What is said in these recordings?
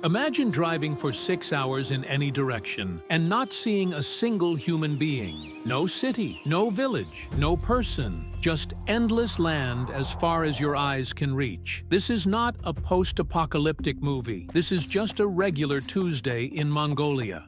Imagine driving for 6 hours in any direction and not seeing a single human being. No city, no village, no person, just endless land as far as your eyes can reach. This is not a post-apocalyptic movie. This is just a regular Tuesday in Mongolia.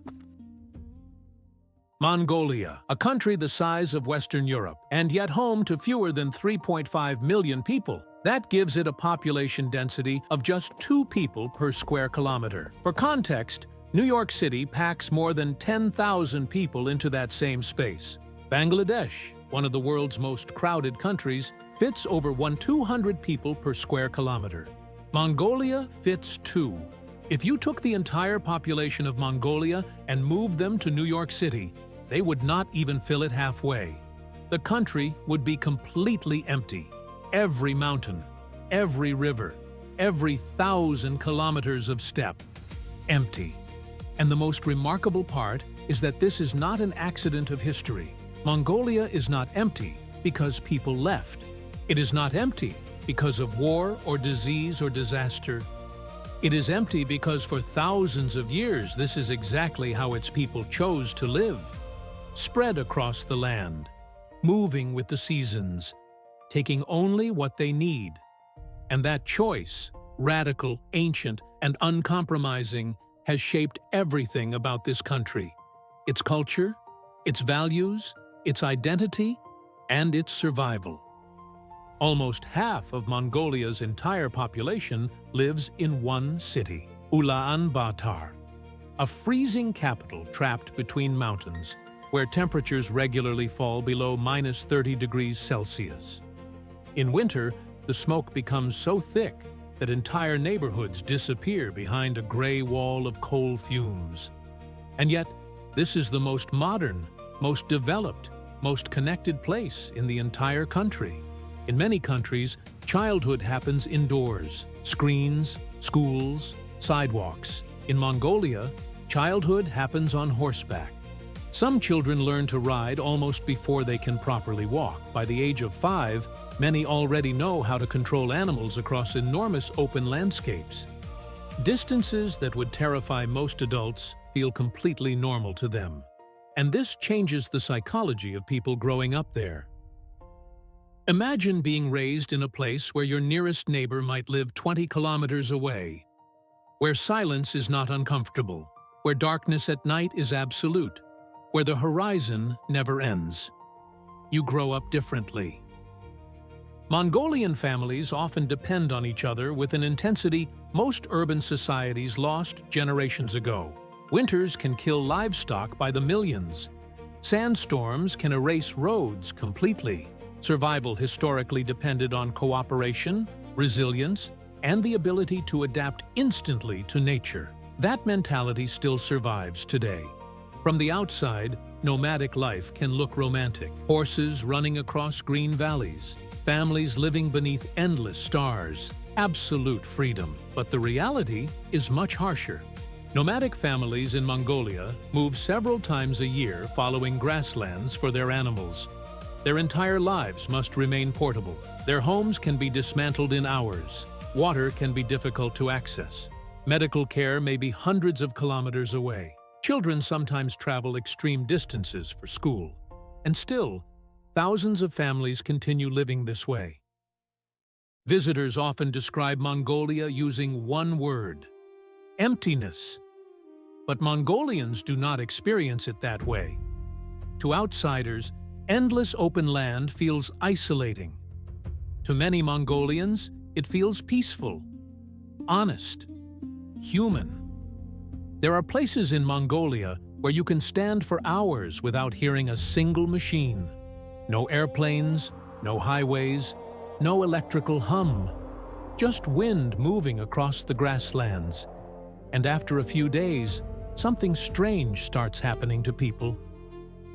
Mongolia, a country the size of Western Europe, and yet home to fewer than 3.5 million people. That gives it a population density of just 2 people per square kilometer. For context, New York City packs more than 10,000 people into that same space. Bangladesh, one of the world's most crowded countries, fits over 200 people per square kilometer. Mongolia fits 2. If you took the entire population of Mongolia and moved them to New York City, they would not even fill it halfway. The country would be completely empty. Every mountain, every river, every 1,000 kilometers of steppe, empty. And the most remarkable part is that this is not an accident of history. Mongolia is not empty because people left. It is not empty because of war or disease or disaster. It is empty because for thousands of years this is exactly how its people chose to live. Spread across the land, moving with the seasons, taking only what they need. And that choice, radical, ancient, and uncompromising, has shaped everything about this country. Its culture, its values, its identity, and its survival. Almost half of Mongolia's entire population lives in one city, Ulaanbaatar, a freezing capital trapped between mountains, where temperatures regularly fall below -30 degrees Celsius. In winter, the smoke becomes so thick that entire neighborhoods disappear behind a gray wall of coal fumes. And yet, this is the most modern, most developed, most connected place in the entire country. In many countries, childhood happens indoors, screens, schools, sidewalks. In Mongolia, childhood happens on horseback. Some children learn to ride almost before they can properly walk. By the age of 5, many already know how to control animals across enormous open landscapes. Distances that would terrify most adults feel completely normal to them. And this changes the psychology of people growing up there. Imagine being raised in a place where your nearest neighbor might live 20 kilometers away, where silence is not uncomfortable, where darkness at night is absolute, where the horizon never ends. You grow up differently. Mongolian families often depend on each other with an intensity most urban societies lost generations ago. Winters can kill livestock by the millions. Sandstorms can erase roads completely. Survival historically depended on cooperation, resilience, and the ability to adapt instantly to nature. That mentality still survives today. From the outside, nomadic life can look romantic. Horses running across green valleys, families living beneath endless stars, absolute freedom. But the reality is much harsher. Nomadic families in Mongolia move several times a year following grasslands for their animals. Their entire lives must remain portable. Their homes can be dismantled in hours. Water can be difficult to access. Medical care may be hundreds of kilometers away. Children sometimes travel extreme distances for school. And still, thousands of families continue living this way. Visitors often describe Mongolia using one word: emptiness. But Mongolians do not experience it that way. To outsiders, endless open land feels isolating. To many Mongolians, it feels peaceful, honest, human. There are places in Mongolia where you can stand for hours without hearing a single machine. No airplanes, no highways, no electrical hum. Just wind moving across the grasslands. And after a few days, something strange starts happening to people.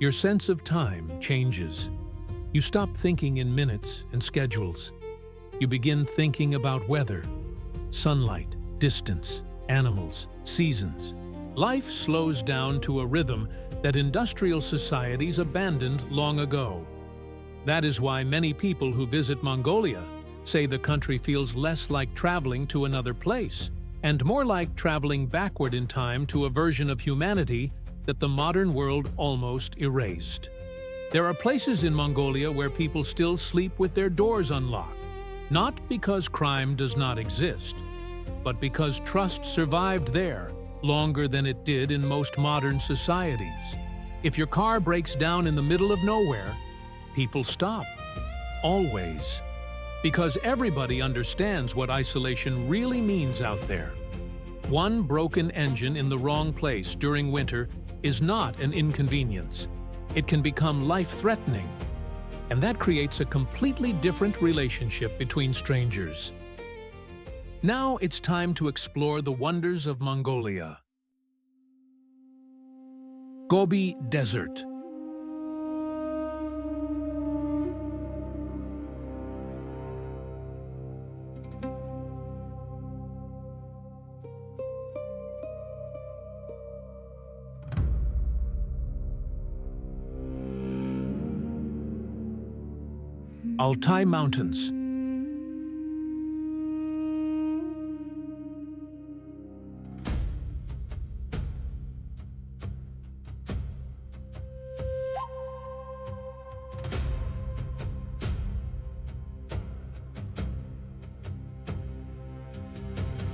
Your sense of time changes. You stop thinking in minutes and schedules. You begin thinking about weather, sunlight, distance, animals, seasons. Life slows down to a rhythm that industrial societies abandoned long ago. That is why many people who visit Mongolia say the country feels less like traveling to another place and more like traveling backward in time to a version of humanity that the modern world almost erased. There are places in Mongolia where people still sleep with their doors unlocked, not because crime does not exist, but because trust survived there longer than it did in most modern societies. If your car breaks down in the middle of nowhere, people stop. Always. Because everybody understands what isolation really means out there. One broken engine in the wrong place during winter is not an inconvenience. It can become life-threatening. And that creates a completely different relationship between strangers. Now it's time to explore the wonders of Mongolia. Gobi Desert. Altai Mountains.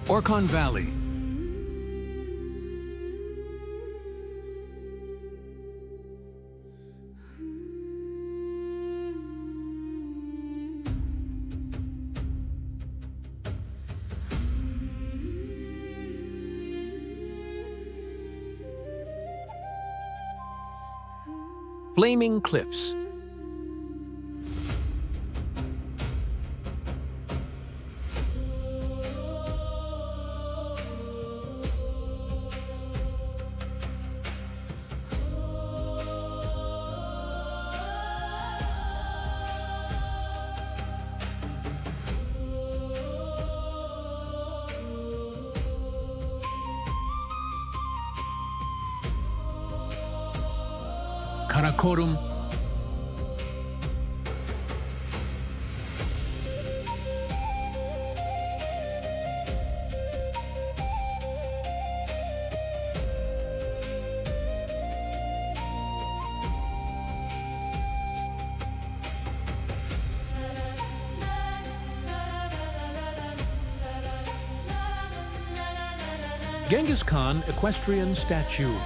Orkhon Valley. Flaming Cliffs. Karakorum. Genghis Khan Equestrian Statue.